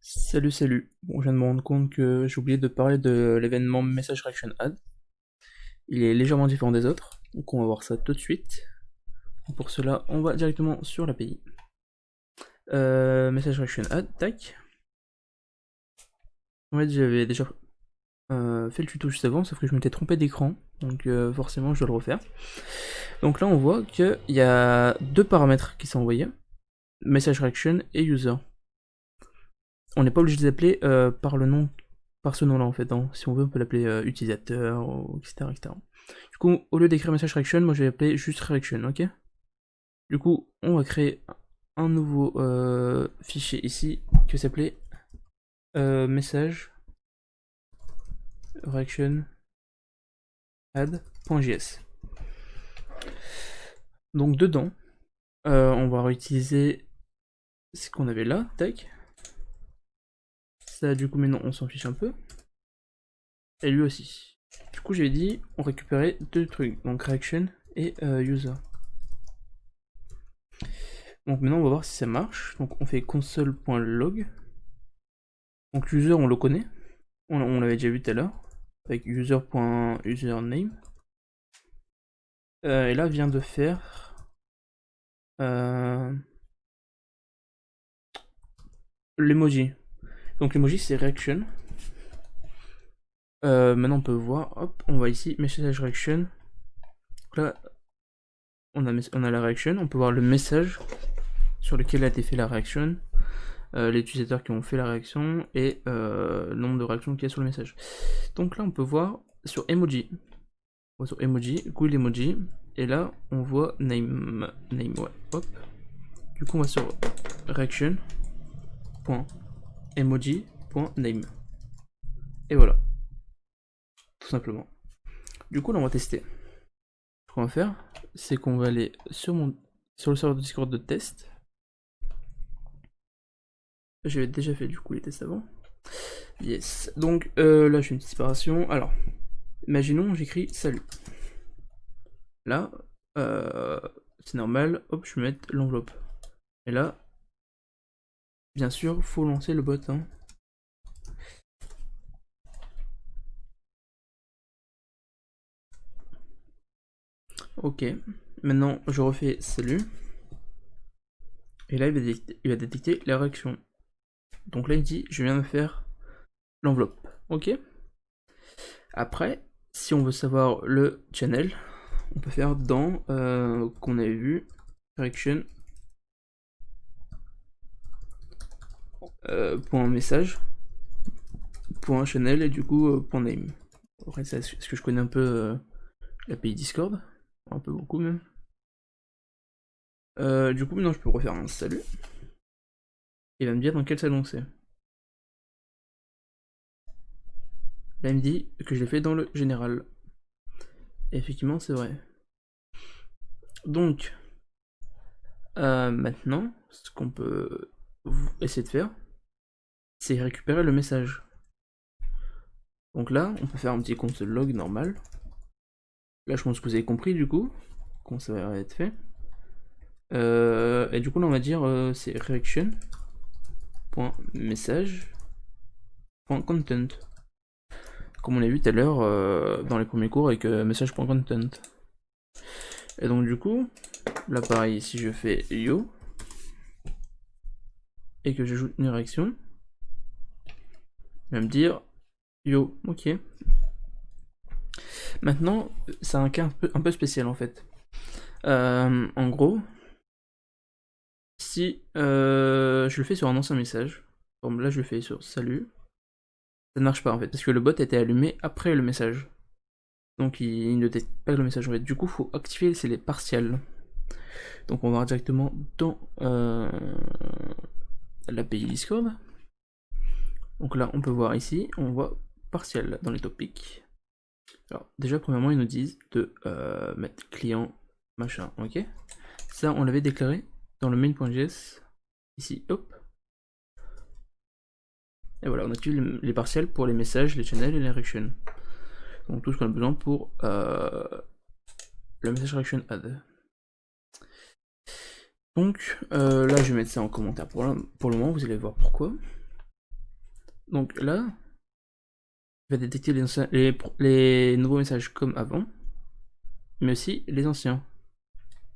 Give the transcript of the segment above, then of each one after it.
Salut, salut. Bon, je viens de me rendre compte que j'ai oublié de parler de l'événement Message Reaction Ad. Il est légèrement différent des autres, donc on va voir ça tout de suite. Pour cela, on va directement sur l'API. Message Reaction Ad, tac. En fait, j'avais déjà fait le tuto juste avant, sauf que je m'étais trompé d'écran, donc forcément je dois le refaire. Donc là, on voit qu'il y a deux paramètres qui sont envoyés, Message Reaction et User. On n'est pas obligé de les appeler par le nom, par ce nom-là en fait. Hein. Si on veut, on peut l'appeler utilisateur, etc., etc. Du coup, au lieu d'écrire message reaction, moi je vais l'appeler juste reaction, ok? Du coup, on va créer un nouveau fichier ici qui va s'appeler message reaction add.js. Donc dedans, on va réutiliser ce qu'on avait là, tac. Ça, du coup, maintenant on s'en fiche un peu. Et lui aussi. Du coup, j'avais dit, on récupérait deux trucs, donc reaction et user. Donc maintenant, on va voir si ça marche. Donc on fait console.log. Donc user, on le connaît. On l'avait déjà vu tout à l'heure. Avec user.username. Et là, vient de faire l'emoji. Donc l'emoji, c'est reaction. Maintenant, on peut voir. Hop, on va ici, message reaction. Donc là, on a la reaction. On peut voir le message sur lequel a été fait la réaction. Les utilisateurs qui ont fait la réaction et le nombre de réactions qu'il y a sur le message. Donc là, on peut voir sur emoji. On voit sur emoji, Google emoji, et là, on voit name, ouais, hop. Du coup, on va sur reaction.emoji.name. Et voilà, tout simplement. Du coup, là, on va tester. Ce qu'on va faire, c'est qu'on va aller sur le serveur de Discord de test. J'avais déjà fait du coup les tests avant. Yes. Donc là, je fais une petite séparation. Alors, imaginons, j'écris salut. Là, c'est normal. Hop, je vais mettre l'enveloppe. Et là, bien sûr, faut lancer le bot. Hein. Ok. Maintenant, je refais salut. Et là, il va détecter la réaction. Donc là, il dit, je viens de faire l'enveloppe. Ok. Après, si on veut savoir le channel, on peut faire dans qu'on avait vu direction point message point channel et du coup point name. Après, c'est ce que je connais un peu l'API Discord, un peu beaucoup même. Du coup, maintenant je peux refaire un salut. Il va me dire dans quel salon c'est. Là, il me dit que je l'ai fait dans le général. Et effectivement, c'est vrai. Donc, maintenant, ce qu'on peut essayer de faire, c'est récupérer le message. Donc là, on peut faire un petit console log normal. Là, je pense que vous avez compris du coup comment ça va être fait. Et du coup, là, on va dire c'est reaction.message.content. Comme on l'a vu tout à l'heure dans les premiers cours avec message.content. Et donc, du coup, là, pareil, si je fais yo et que j'ajoute une réaction, il va me dire yo, ok. Maintenant, c'est un cas un peu spécial en fait. En gros, si je le fais sur un ancien message, comme là je le fais sur salut, ça ne marche pas en fait, parce que le bot a été allumé après le message. Donc il ne détecte pas le message en fait. Du coup, il faut activer les partiels. Donc on va directement dans l'API Discord. Donc là, on peut voir ici, on voit partiel dans les topics. Alors déjà, premièrement, ils nous disent de mettre client machin, ok. Ça, on l'avait déclaré dans le main.js. Ici, hop. Et voilà, on active les partiels pour les messages, les channels et les reactions. Donc tout ce qu'on a besoin pour le message reaction add. Donc là, je vais mettre ça en commentaire pour le moment, vous allez voir pourquoi. Donc là, il va détecter les nouveaux messages comme avant, mais aussi les anciens.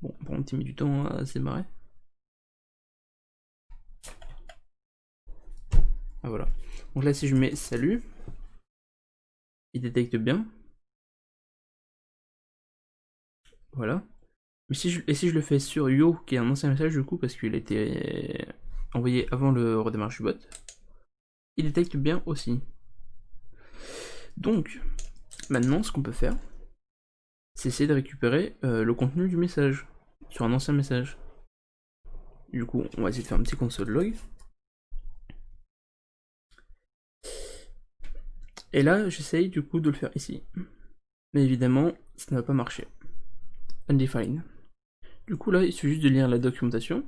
Bon, pour un petit minute du temps à se démarrer. Ah voilà. Donc là, si je mets salut, il détecte bien. Voilà. Mais si je le fais sur yo, qui est un ancien message du coup, parce qu'il a été envoyé avant le redémarrage du bot, il détecte bien aussi. Donc, maintenant, ce qu'on peut faire, c'est essayer de récupérer le contenu du message sur un ancien message. Du coup, on va essayer de faire un petit console log. Et là, j'essaye du coup de le faire ici. Mais évidemment, ça ne va pas marcher. Undefined. Du coup, là, il suffit juste de lire la documentation.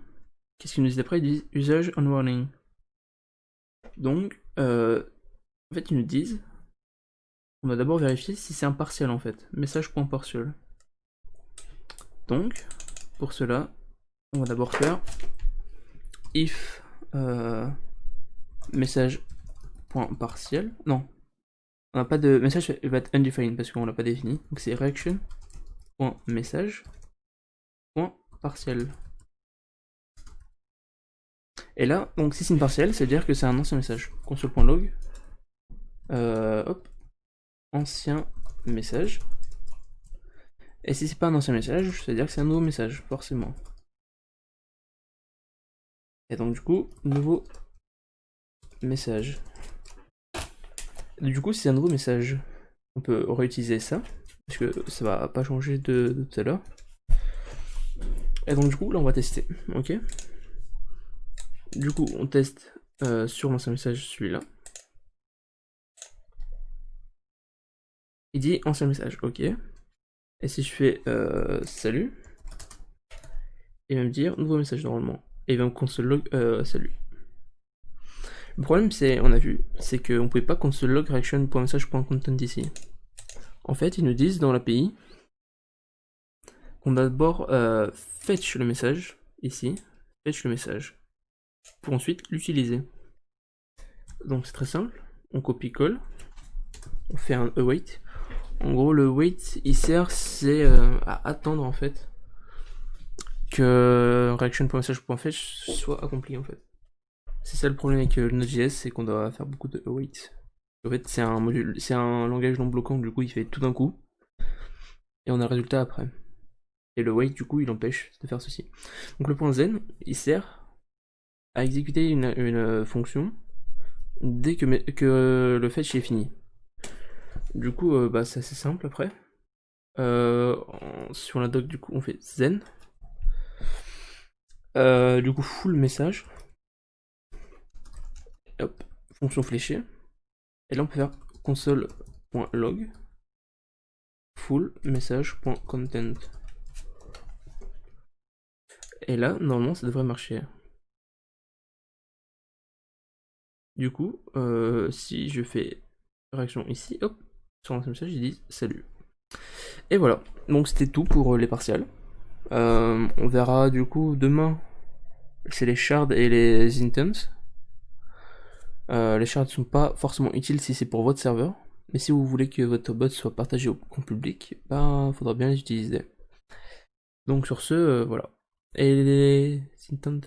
Qu'est-ce qu'ils nous disent après? Ils disent usage on warning. Donc, en fait, ils nous disent on va d'abord vérifier si c'est un partiel en fait. Message.partial. Donc, pour cela, on va d'abord faire if message.partiel. Non, on n'a pas de message, il va être undefined parce qu'on l'a pas défini. Donc c'est reaction.message.partiel. Et là, donc si c'est une partielle, c'est-à-dire que c'est un ancien message. Console.log. Hop. Ancien message. Et si c'est pas un ancien message, c'est-à-dire que c'est un nouveau message, forcément. Et donc du coup, nouveau message. Du coup, si c'est un nouveau message, on peut réutiliser ça, parce que ça va pas changer de tout à l'heure. Et donc du coup, là on va tester, ok. Du coup, on teste sur l'ancien message celui-là. Il dit ancien message, ok. Et si je fais salut, il va me dire nouveau message normalement. Et il va me console log salut. Le problème, c'est, on a vu, c'est qu'on pouvait pas console log reaction.message.content ici. En fait, ils nous disent dans l'API qu'on doit d'abord fetch le message, ici, fetch le message, pour ensuite l'utiliser. Donc c'est très simple, on copie-colle, on fait un await. En gros, le wait, il sert, c'est à attendre en fait que reaction.message.fetch soit accompli en fait. C'est ça le problème avec le Node.js, c'est qu'on doit faire beaucoup de await. En fait, c'est un module, c'est un langage non bloquant, du coup, il fait tout d'un coup, et on a le résultat après. Et le wait, du coup, il empêche de faire ceci. Donc le point zen, il sert à exécuter une fonction dès que le fetch est fini. Du coup, bah, c'est assez simple après. Sur la doc, du coup, on fait zen. Du coup, full message. Hop, fonction fléchée. Et là, on peut faire console.log full message.content. Et là, normalement, ça devrait marcher. Du coup, si je fais réaction ici, hop, sur l'ancien message, ils disent salut. Et voilà, donc c'était tout pour les partiels. On verra du coup demain, c'est les shards et les intents. Les shards ne sont pas forcément utiles si c'est pour votre serveur, mais si vous voulez que votre bot soit partagé au grand public, ben faudra bien les utiliser. Donc sur ce, voilà. Et les intents,